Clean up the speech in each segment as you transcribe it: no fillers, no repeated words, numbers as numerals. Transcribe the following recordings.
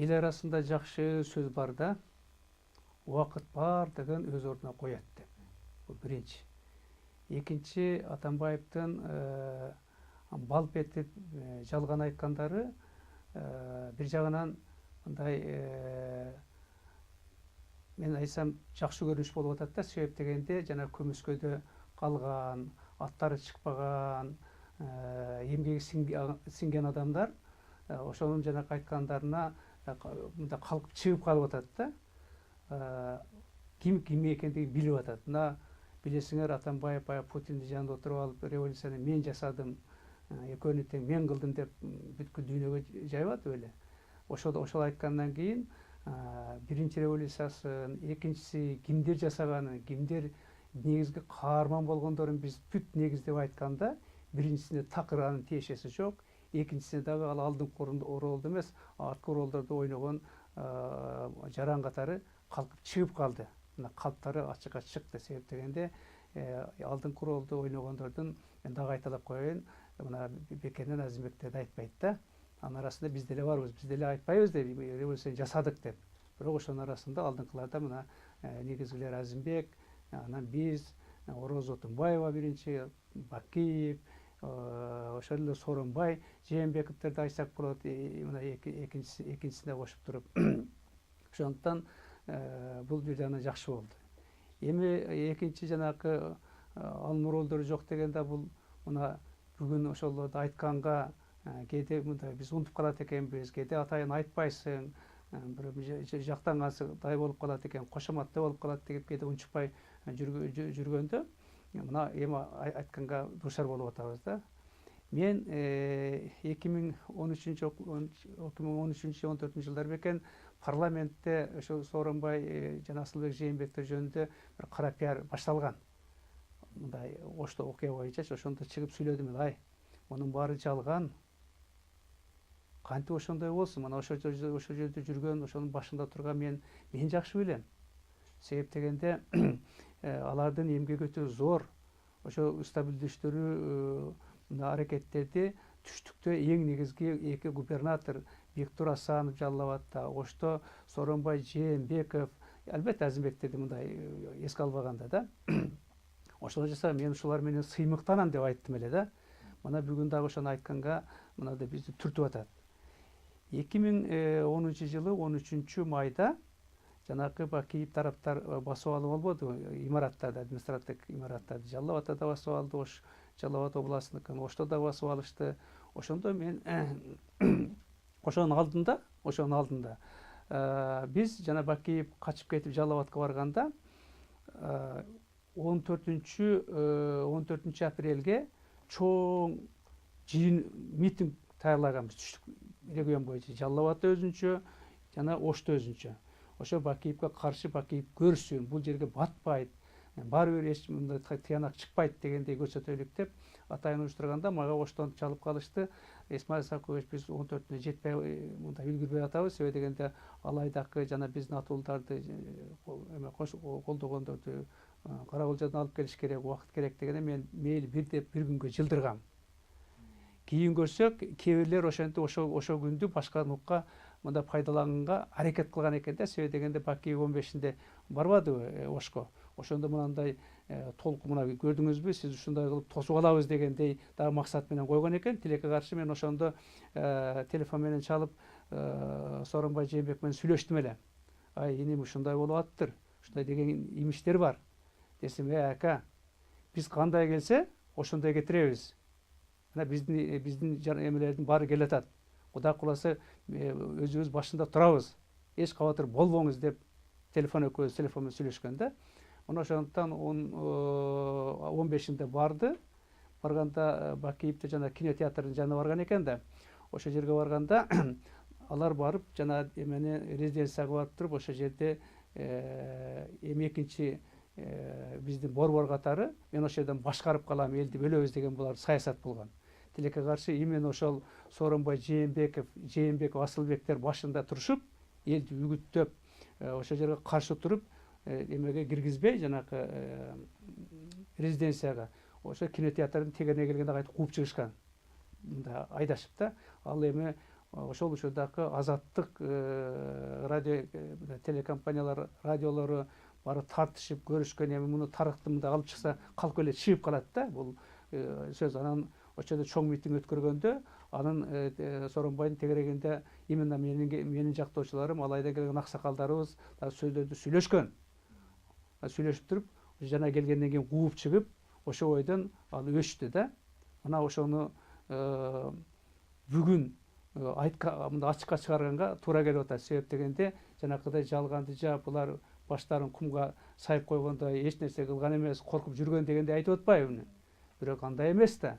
эл арасында жакшы сөз бар да, убакыт бар деген өз ордуна коет деп. Бул биринчи. Экинчи, Атамбаевдин балп этип жалган айткандары бир жагынан мындай мен айтсам жакшы көрүнүш болуп атат да. Себеп дегенде жана көмүскөдө калган, аттары чыкпаган, эмгеги сиңген адамдар ошонун жанакы айткандарына мындай калкып чыгып калып атат да. Ким экендигин билип атат. Мына билесиңер, Атамбаев баягы Путиндин жанында отуруп алып, революцияны мен жасадым, экөөнү тең мен кылдым деп бүткүл дүйнөгө жайып атып эле. Ошол айткандан кийин биринчи революциясын, экинчиси кимдер жасаганын, кимдер негизги каарман болгондорун биз бүт негиздеп айтканда, биринчисине такыр анын тиешеси жок, экинчисине дагы ал алдыңкы оролдо эмес, арткы оролдордо ойногон жаран катары калкып чыгып калды. Мына калптары ачыкка чыкты. Себеп дегенде алдыңкы оролдо ойногондордун, мен дагы айталап коеюн, мына Бекенен Азимбектерди айтпайт да. Анын арасында биз деле барбыз, биз деле айтпайбыз деп, революцияны жасадык деп. Бирок ошонун арасында алдыңкыларда мына негизгилер Азимбек, анан биз, Орозо Отунбаева биринчи, Бакиев, ошол эле Сооронбай Жээнбековдерди айтсак болот, мына экинчисине кошуп туруп. Ошондуктан бул бир жагынан жакшы болду. Эми экинчи жанакы анын оролдору жок дегенде, бул мына бүгүн ошолорду айтканга кээде мындай биз унутуп калат экенбиз, кээде атайын айтпайсың, бир жактангандай болуп калат экен, кошоматтуу болуп калат деп кээде унчукпай жүргөндө, мына эми айтканга дуушар болуп атабыз да. Мен 2013-14 жылдар бекен парламентте ошо Сооронбай жана Асылбек Жээнбектер жөнүндө бир кара пиар башталган. Мындай Ошто окуя боюнчачы, ошондо чыгып сүйлөдүм эле, мунун баары жалган. Кантип ошондой болсун? Мына ошол жерде жүргөн, ошонун башында турган мен жакшы билем. Себеп дегенде алардын эмгек өтө зор. Ошо стабилдештирүү аракеттерди түштүктө эң негизги эки губернатор Бектур Асанов жаллап атты, Ошто Сооронбай Жээнбеков, албетте Азимбектерди мындай эске албаганда да. Ошол жаса мен ушулар менен сыймыктанам деп айттым эле да. Мына бүгүн дагы ошону айтканга мындай бизди түртүп атат. 2010 жылы 13 майда жанакы Бакиев тараптар басып алуу болбоду, имараттарды, административдик имараттарды Жалал Абадда басып алды, Жалал Абад областыныкын Ошто да басып алышты. Ошондо мен ошонун алдында биз жана Бакиев качып кетип Жалал Абадка барганда 14 апрелге чоң жыйын митинг даярлаганбыз түштүк регион боюнча. Жалал Абад өзүнчө жана Ошто өзүнчө. Ошо Бакиевге каршы, Бакиев көрсүн, бул жерге батпайт, баары бир эч мындай тыянак чыкпайт дегендей көрсөтөлүк деп атайын уюштурганда, мага Оштон чалып калышты. Эсмаил Саккович, биз 14-үнө жетпей мындай үлгүрбөй атабыз. Себеп дегенде ал айдакы жана биздин атуулдарды колдогондорду кара кулжадан алып келиш керек, убакыт керек дегенде мен мейли бир күнгө жылдыргам. Кийин көрсөк, кээ бирлер ошентип ошол күндү башка нукка мында пайдаланганга аракет кылган экен да. Себеп дегенде Бакиев 15-inde барбадыбы Ошко. Ошондо мындай толку мына көрдүңүзбү, сиз ушундай кылып тосуп алабыз дегендей дагы максат менен койгон экен. Тилекке каршы мен ошондо телефон менен чалып Сооронбай Жээнбек менен сүйлөштүм эле. Ай, иним ушундай болуп аттыр, ушундай деген имиштер бар десем, ака, биз кандай келсе ошондой кетиребиз. Мына биздин эмелердин баары келатат. Кудай кааласа өзүбүз башында турабыз. Эч кабатыр болбоңуз деп экөөбүз телефон менен сүйлөшкөн да. Мына ошондуктан 15-inde барды. Барганда Бакиевди жана кинотеатрдын жанына барган экен да. Ошол жерге барганда алар барып жана эмени резиденцияга барып туруп, ошол жерде эми экинчи биздин борбор катары мен ошол жерден башкарып калам, элди бөлөбүз деген булар саясат болгон. Тилекке каршы именно ошол Сооронбай Жээнбеков, Асылбектер башында турушуп, элди үгүттөп, ошол жерге каршы туруп, эмеге киргизбей, жанакы резиденцияга, ошо кинотеатрдын тегерине келгенде кайтып кууп чыгышкан. Мында айдашып да, ал эми ошол учурдагы азаттык радио телекомпаниялар радиолору бары тартышып көрүшкөн, эми муну тарыхты мындай алып чыкса калкып эле чыгып калат да бул сөз. Анан ошол чоң митинг өткөргөндө анын Сооронбайдын тегерегинде именно менин жактоочуларым, алайда келген аксакалдарыбыз сөздөрдү сүйлөшкөн. Сүйлөшүп туруп жана келгенден кийин кууп чыгып ошо бойдон ал өчтү да. Мына ошону бүгүн мындай ачыкка чыгарганга туура келип атат. Себеп дегенде жанакыдай жалганды жаап булар баштарын кумга сайып койгондой эч нерсе кылган эмес, коркуп жүргөн дегендей айтып атпайбы? Бирок андай эмес да.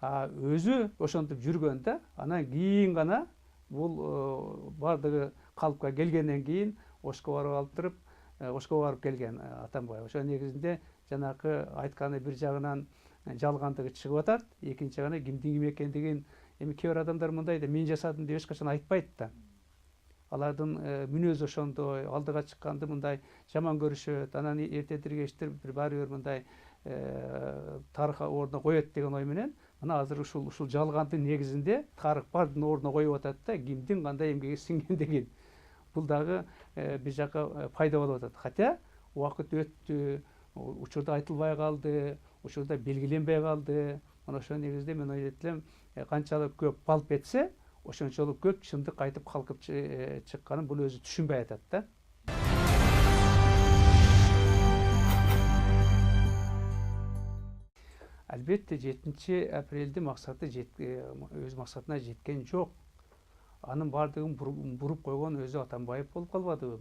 Өзү ошентип жүргөн да. Анан кийин гана бул бардыгы калыпка келгенден кийин Ошко барып алып туруп, Ошко барып келген Атамбаев. Ошо негизинде жанакы айтканы бир жагынан жалгандыгы чыгып атат, экинчи жагынан кимдин ким экендигин эми кээ бир адамдар мындай да, мен жасадым деп эч качан айтпайт да. Алардын мүнөзү ошондой, алдыга чыкканды мындай жаман көрүшөт, анан эртедир кечтир баары бир мындай тарых ордуна коет деген ой менен мына азыр ушул жалгандын негизинде тарых бардын ордуна коюп атат да, кимдин кандай эмгеги сиңгендигин. Бул дагы бир жакка пайда болуп атат. Хотя убакыт өттү, учурда айтылбай калды, учурда белгиленбей калды. Мына ошол негизде мен ойлойт элем, канчалык көп балп этсе, ошончолук көп чындык кайтып калкып чыкканын бул өзү түшүнбөй атат да. Албетте 7 апрелди максаты өз максатына жеткен жок. Анын бардыгын буруп койгон өзү Атамбаев болуп калбадыбы?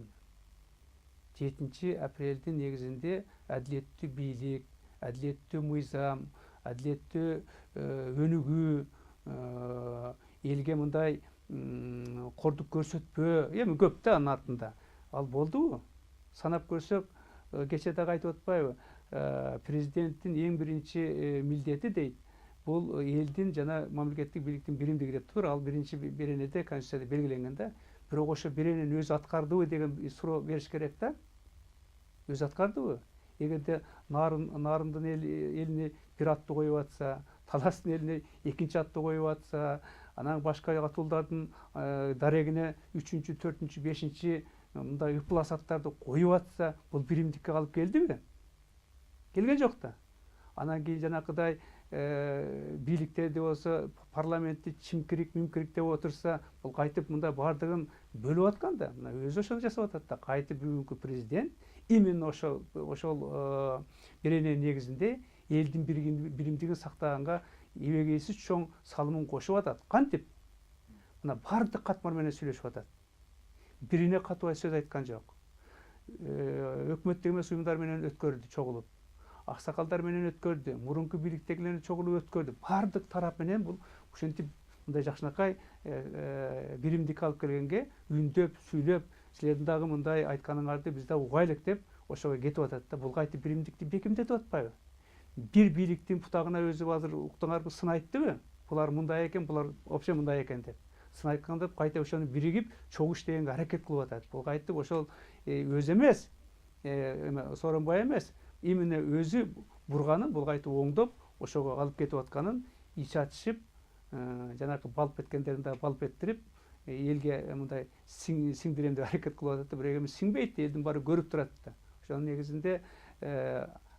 7 апрелдин негизинде адилеттүү бийлик, адилеттүү мыйзам, адилеттүү өнүгүү, элге мындай кордук көрсөтпөө, эми көп да анын артында. Ал болдубу? Санап көрсөк, кече дагы айтып атпайбы? Президенттин эң биринчи милдети дейт, бул элдин жана мамлекеттик бийликтин биримдиги деп тур. Ал биринчи беренеде Конституцияда белгиленген да. Бирок ошо беренени өзү аткардыбы деген суроо бериш керек да. Өзү аткардыбы? Эгерде Нарындын элине бир аттуу коюп атса, Таластын элине экинчи аттуу коюп атса, анан башка атуулардын дарегине 3-чү, 4-чү, 5-чи мындай ыплас аттарды коюп атса, бул биримдикке калып келдиби? Келген жок да. Анан кийин жанакыдай бийликтерде болсо парламентти чимкирик деп отурса, бул кайтып мында бардыгын бөлүп аткан да. Мына өзү ошону жасап атат да. Кайтып бүгүнкү президент именно ошол берененин негизинде элдин биримдигин сактаганга эбегейсиз чоң салымын кошуп атат. Кантип? Мына бардык катмар менен сүйлөшүп атат. Бирине катуу сөз айткан жок. Өкмөттүк эмес уюмдар менен өткөрдү чогулуп. Аксакалдар менен өткөрдү, мурунку бийликтегилерди чогулуп өткөрдү. Бардык тарап менен бул ушинтип мындай жакшынакай биримдикке алып келгенге үндөп, сүйлөп, силердин дагы мындай айтканыңарды биз да угайлык деп ошого кетип атат да. Бул кайтып биримдикти бекемдетип атпайбы? Бир бийликтин бутагына өзү азыр уктуңарбы сын айттыбы? Булар мындай экен, булар вообще мындай экен деп. Сын айтканда кайта ошону биригип, чогуу иштегенге аракет кылып атат. Бул кайтып ошол өзү эмес, Сооронбай эмес, именно өзү бурганын бул кайтып оңдоп, ошого алып кетип атканын ич ачышып, жанакы балп эткендерин да балп эттирип, элге мындай сиңдирем деп аракет кылып атат. Бирок эми сиңбейт, элдин баары көрүп турат да. Ошонун негизинде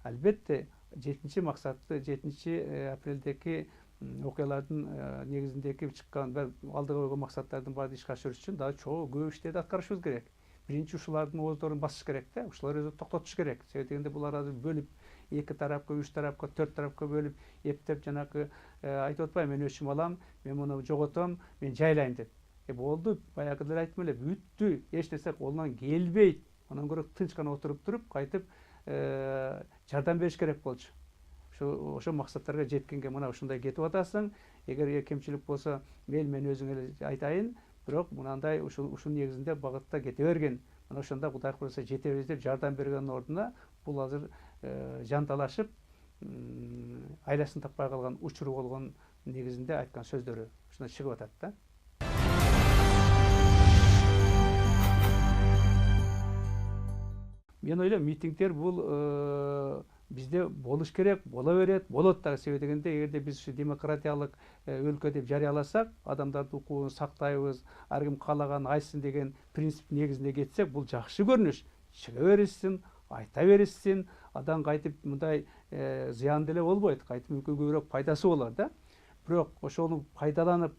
албетте 7 максатты 7 апрелдеки окуялардын негизиндеги чыккан алдыга койгон максаттардын баарын ишке ашырыш үчүн дагы чоң көп иштерди аткарышыбыз керек. Биринчи ушулардын ооздорун басыш керек да, ушулар өзү токтотуш керек. Себеп дегенде булар азыр бөлүп 2 тарапка, 3 тарапка, 4 тарапка бөлүп эптеп жанакы айтып атпайбы, мен өчүм алам, мен муну жоготом, мен жайлайм деп. Болду, баягыда айттым эле, бүттү, эч нерсе колунан келбейт. Андан көрө тынч гана отуруп туруп, кайтып жардам бериш керек болчу. Ошо максаттарга жеткенге мына ушундай кетип атасың. Эгер кемчилик болсо, мен өзүңө эле айтайын, бирок мынандай ушул негизинде багытта кете берген. Мына ошондо Кудай куурса жетебиз деп жардам бергендин ордуна бул азыр жанталашып, айласын таппай калган учуру болгон негизинде айткан сөздөрү ушундай чыгып атат да. Мен ойлойм, митингдер бул Bizде болуш керек, бола берет, болот дагы. Себеби дегенде, эгерде биз ушу демократиялык өлкө деп жарыяласак, адамдардын укугун сактайбыз, ар ким каалаганын айтсын деген принцип негизинде кетсек, бул жакшы көрүнүш. Чыга беришсин, айта беришсин, адам кайтип мындай зыян деле болбойт, кайтип мүмкүн көбүрөөк пайдасы болот да. Бирок ошону пайдаланып,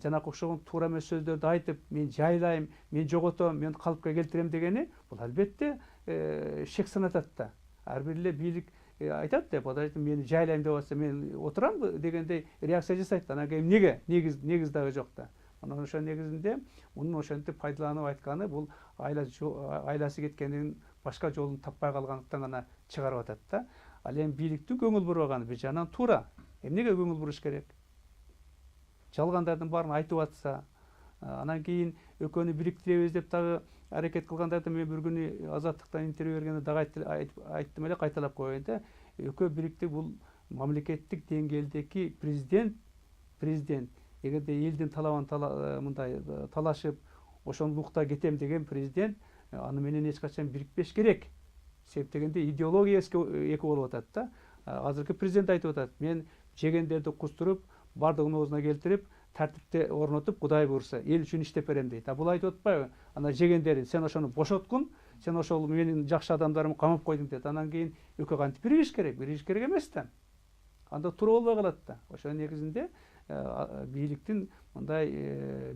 жанакы окшогон туура эмес сөздөрдү айтып, мен жайлайм, мен жоготом, мен калыпка келтирем дегени, бул албетте шек санатат да. Ар бир эле бийлик айтат деп, мени жайлайм деп атса, мен отурамбы дегендей реакция жасайт. Анан кийин эмнеге? Негиз дагы жок да. Анан ошо негизинде мунун ошентип пайдаланып айтканы, бул айласы кеткендин башка жолун таппай калгандыктан гана чыгарып атат да. Ал эми бийликтин көңүл бурбаганы бир жагынан туура. Эмнеге көңүл буруш керек? Жалгандардын баарын айтып атса, анан кийин экөөнү бириктиребиз деп дагы аракет кылгандарды мен бир күнү Азаттыктан интервью бергенде дагы айттым эле, кайталап коеюн да. Экөө бириктик бул мамлекеттик деңгээлдеги президент эгерде элдин талабын мындай талашып, ошондукта кетем деген президент аны менен эч качан бирикпеш керек. Себеп дегенде идеологиясы эки болуп атат да. Азыркы президент айтып атат, мен жегендерди кустуруп, бардыгын оозуна келтирип, тартипте орнотуп, Кудай буйруса, эл үчүн иштеп берем дейт. Бул айтып атпайбы? Ана жегендери, сен ошону бошоткун, сен ошол менин жакшы адамдарымды камап койдуң дейт. Анан кийин экөө кантип биригиш керек? Биригиш керек эмес да. Анда туура болбой калат да. Ошонун негизинде бийликтин мындай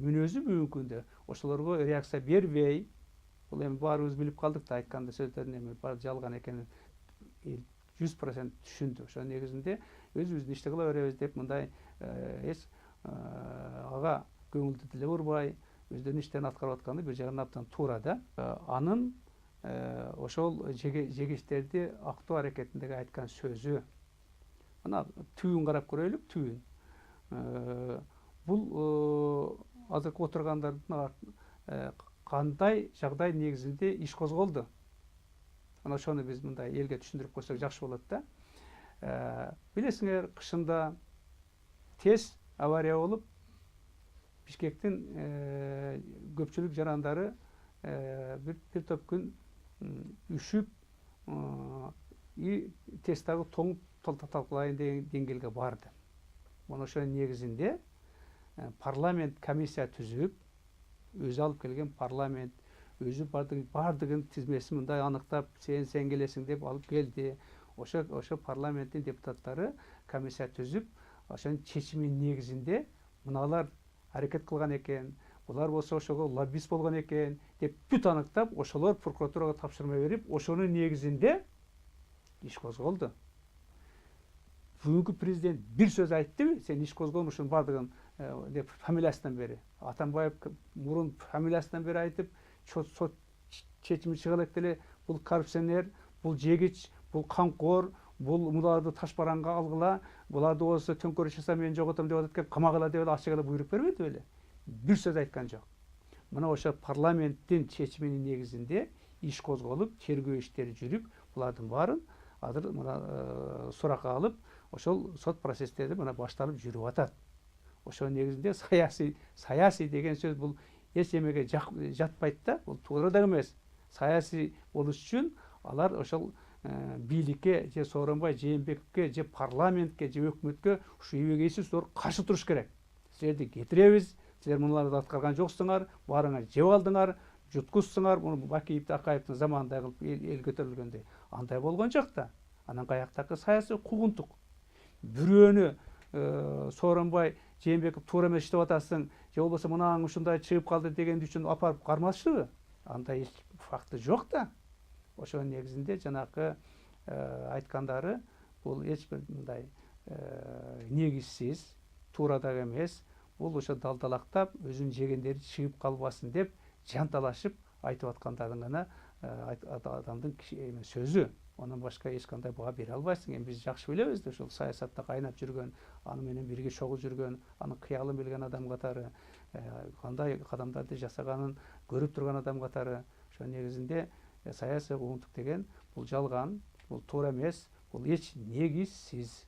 мүнөзү бүгүнкү күндө ошолорго реакция бербей, бул эми баарыбыз билип калдык да, айтканда сөздөрдүн эми баары жалган экенин 100% түшүндү. Ошонун негизинде өзүбүздүн ишти кыла беребиз деп мындай эч ага көңүлдү деле бурбай, өздөрүнүн иштерин аткарып атканы бир жагынан абдан туура да. Анын ошол жегичтерди актоо аракетиндеги айткан сөзү, мына түбүн карап көрөлүк, түбүн. Бул азыркы отургандардын кандай жагдай негизинде иш козголду? Ana ошону биз мындай элге түшүндүрүп койсок жакшы болот да. Билесиңер, кышында тез авария болуп, Бишкектин көпчүлүк жарандары бир топ күн үшүп, тез дагы тоңуп талкалайын деген деңгээлге барды. Мына ошонун негизинде парламент комиссия түзүп, өзү алып келген парламент, өзү бардыгын тизмесин мындай аныктап, сен келесиң деп алып келди. Ошо парламенттин депутаттары комиссия түзүп, ошонун чечиминин негизинде мыналар аракет кылган экен, булар болсо ошого лоббист болгон экен деп бүт аныктап, ошолор прокуратурага тапшырма берип, ошонун негизинде иш козголду. Бүгүнкү президент бир сөз айттыбы, сен иш козгон ушунун бардыгын деп фамилиясынан бери. Атамбаев мурун фамилиясынан бери айтып, сот чечими чыга элек деле бул коррупционер, бул жегич, бул камкор, бул муларды ташбаранга алгыла, буларды болсо төңкөрүш жаса мен жоготом деп атат экен, камагыла деп эле ачык эле буйрук бербеди беле? Бир сөз айткан жок. Мына ошо парламенттин чечиминин негизинде иш козголуп, тергөө иштери жүрүп, булардын баарын азыр мына суракка алып, ошол сот процесстери мына башталып жүрүп атат. Ошонун негизинде саясий деген сөз бул эч эмеге жатпайт да, бул туура да эмес. Саясий болуш үчүн алар ошол бийликке, же Сооронбай Жээнбековке, же парламентке, же өкмөткө ушу эбегейсиз каршы туруш керек. Силерди кетиребиз, силер мунуларды аткарган жоксуңар, баарыңар жеп алдыңар, жуткузсуңар, муну Бакиев Акаевдин заманында кылып эл көтөрүлгөндөй. Андай болгон жок да. Анан каяктагы саясий куугунтук. Бирөөнү Сооронбай Жээнбеков туура эмес иштеп атасың, же болбосо мынааң ушундай чыгып калды деген үчүн апарып кармашпыбы? Андай эч факты жок да. Ошонун негизинде жанакы айткандары бул эч бир мындай негизсиз, туура дагы эмес. Бул ошо далдалактап, өзүнүн жегендери чыгып калбасын деп жанталашып айтып аткандардын гана адамдын сөзү. Онун башка эч кандай баа бере албайсың. Эми биз жакшы билебиз да, ушул саясатта кайнап жүргөн, аны менен бирге чогуу жүргөн, анын кыялын билген адам катары, кандай кадамдарды жасаганын көрүп турган адам катары. Ошонун негизинде саясий куугунтук деген бул жалган, бул туура эмес, бул эч негизсиз.